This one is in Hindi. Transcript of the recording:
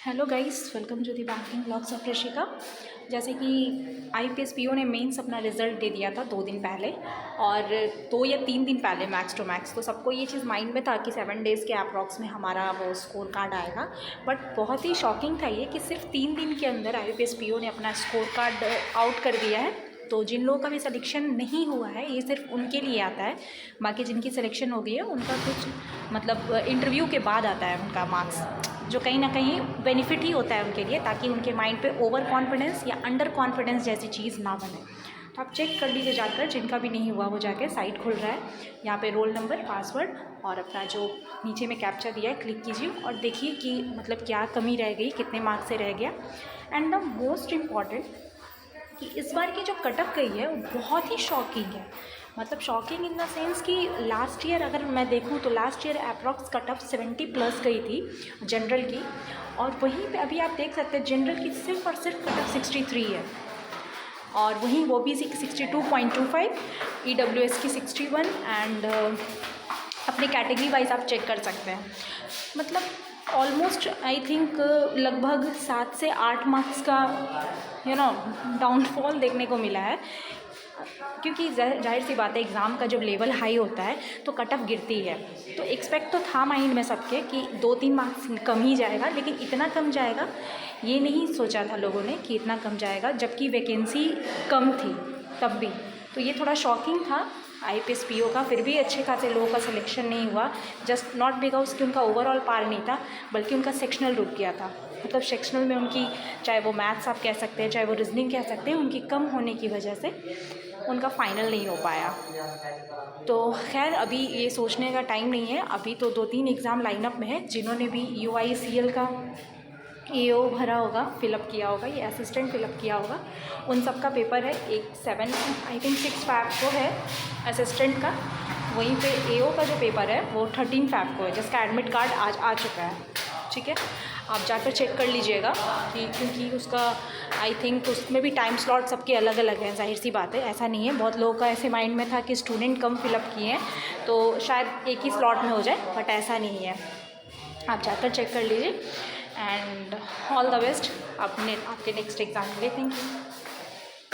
Hello guys, welcome to the banking blogs of Rishika. जैसे कि आईपीएस पीओ ने मेंस अपना रिज़ल्ट दे दिया था 2 दिन पहले, और 2 या 3 दिन पहले मैक्स टू मैक्स। तो सबको ये चीज़ माइंड में था कि 7 डेज़ के अप्रॉक्स में हमारा वो स्कोर कार्ड आएगा। बट बहुत ही शॉकिंग था ये कि सिर्फ 3 दिन के अंदर आईपीएस पीओ ने अपना स्कोर कार्ड आउट कर दिया है। तो जिन लोगों का भी सिलेक्शन नहीं हुआ है, ये सिर्फ उनके लिए आता है। बाकी जिनकी सिलेक्शन हो गई है उनका कुछ मतलब इंटरव्यू के बाद आता है उनका मार्क्स, जो कहीं ना कहीं बेनिफिट ही होता है उनके लिए, ताकि उनके माइंड पे ओवर कॉन्फिडेंस या अंडर कॉन्फिडेंस जैसी चीज़ ना बने। तो आप चेक कर लीजिए जाकर, जिनका भी नहीं हुआ वो जाकर साइट खुल रहा है, यहाँ पे रोल नंबर, पासवर्ड और अपना जो नीचे में कैप्चा दिया है क्लिक कीजिए और देखिए कि मतलब क्या कमी रह गई, कितने मार्क्स से रह गया। एंड द मोस्ट इम्पॉर्टेंट कि इस बार की जो कटअप गई है वो बहुत ही शॉकिंग है। मतलब शॉकिंग इन द सेंस कि लास्ट ईयर अगर मैं देखूँ तो लास्ट ईयर अप्रॉक्स कटअप 70+ गई थी जनरल की, और वहीं पे अभी आप देख सकते हैं जनरल की सिर्फ और सिर्फ कटअप 63 है, और वहीं वो भी 62.25, EWS की 61 एंड अपने कैटेगरी वाइज आप चेक कर सकते हैं। मतलब ऑलमोस्ट आई थिंक लगभग 7 से 8 मार्क्स का डाउनफॉल देखने को मिला है, क्योंकि जाहिर सी बात है एग्ज़ाम का जब लेवल हाई होता है तो कटअप गिरती है। तो एक्सपेक्ट तो था माइंड में सबके कि 2-3 मार्क्स कम ही जाएगा, लेकिन इतना कम जाएगा ये नहीं सोचा था लोगों ने कि इतना कम जाएगा, जबकि वैकेंसी कम थी तब भी। तो ये थोड़ा शॉकिंग था आईपीएस पीओ का। फिर भी अच्छे खासे लोगों का सिलेक्शन नहीं हुआ, जस्ट नॉट बिकॉज कि उनका ओवरऑल पार नहीं था, बल्कि उनका सेक्शनल रुक गया था। मतलब सेक्शनल में उनकी, चाहे वो मैथ्स आप कह सकते हैं, चाहे वो रीजनिंग कह सकते हैं, उनकी कम होने की वजह से उनका फाइनल नहीं हो पाया। तो खैर अभी ये सोचने का टाइम नहीं है, अभी तो 2-3 एग्ज़ाम लाइनअप में है। जिन्होंने भी UICL का AO भरा होगा, फिलअप किया होगा, ये असिस्टेंट फिलअप किया होगा, उन सब का पेपर है। एक 7 आई थिंक 6 फैब को है असिस्टेंट का, वहीं पे AO का जो पेपर है वो 13 फैब को है, जिसका एडमिट कार्ड आज आ चुका है। ठीक है, आप जाकर चेक कर लीजिएगा कि, क्योंकि उसका आई थिंक उसमें भी टाइम स्लॉट सबके अलग अलग हैं। जाहिर सी बात है, ऐसा नहीं है, बहुत लोगों का ऐसे माइंड में था कि स्टूडेंट कम फिलअप किए हैं तो शायद एक ही स्लॉट में हो जाए, बट ऐसा नहीं है। आप जाकर चेक कर लीजिए एंड ऑल द बेस्ट आपके नेक्स्ट एग्ज़ाम के लिए। Thank you.